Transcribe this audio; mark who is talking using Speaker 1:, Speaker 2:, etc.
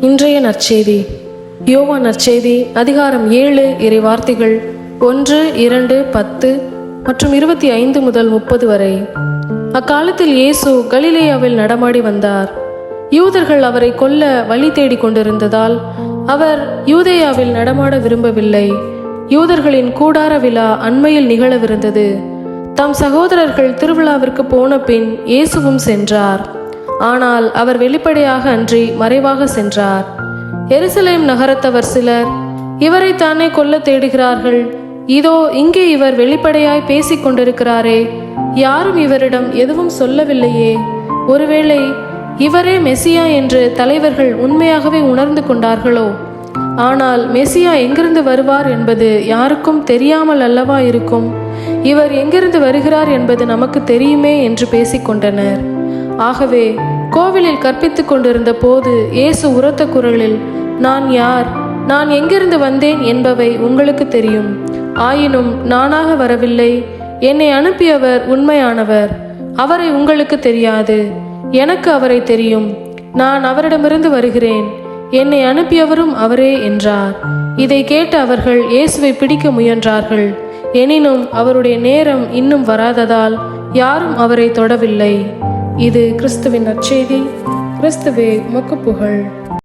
Speaker 1: இன்றைய நற்செய்தி யோவான் நற்செய்தி அதிகாரம் 7 இறை வார்த்தைகள் 1, 2, 10 மற்றும் 25 முதல் 30 வரை. அக்காலத்தில் இயேசு கலிலேயாவில் நடமாடி வந்தார். யூதர்கள் அவரை கொல்ல வழி தேடிக் கொண்டிருந்ததால் அவர் யூதேயாவில் நடமாட விரும்பவில்லை. யூதர்களின் கூடார விழா அண்மையில் நிகழவிருந்தது. தம் சகோதரர்கள் திருவிழாவிற்கு போன பின் இயேசுவும் சென்றார். ஆனால் அவர் வெளிப்படையாக அன்றி மறைவாக சென்றார். எருசலேம் நகரத்தவர் சிலர், இவரை தானே கொல்ல தேடுகிறார்கள், இதோ இங்கே இவர் வெளிப்படையாய் பேசிக் கொண்டிருக்கிறாரே, யாரும் இவரிடம் எதுவும் சொல்லவில்லையே, ஒருவேளை இவரே மெசியா என்று தலைவர்கள் உண்மையாகவே உணர்ந்து கொண்டார்களோ? ஆனால் மெசியா எங்கிருந்து வருவார் என்பது யாருக்கும் தெரியாமல் அல்லவா இருக்கும்? இவர் எங்கிருந்து வருகிறார் என்பது நமக்கு தெரியுமே என்று பேசிக்கொண்டனர். ஆகவே கோவிலில் கற்பித்துக் கொண்டிருந்த போது இயேசு உரத்த குரலில், நான் யார், நான் எங்கிருந்து வந்தேன் என்பவை உங்களுக்கு தெரியும். ஆயினும் நானாக வரவில்லை, என்னை அனுப்பியவர் உண்மையானவர். அவரை உங்களுக்கு தெரியாது, எனக்கு அவரை தெரியும். நான் அவரிடமிருந்து வருகிறேன், என்னை அனுப்பியவரும் அவரே என்றார். இதை கேட்டு அவர்கள் இயேசுவை பிடிக்க முயன்றார்கள். எனினும் அவருடைய நேரம் இன்னும் வராததால் யாரும் அவரை தொடவில்லை. இது கிறிஸ்துவின் நற்செய்தி. கிறிஸ்துவே உமக்கு புகழ்.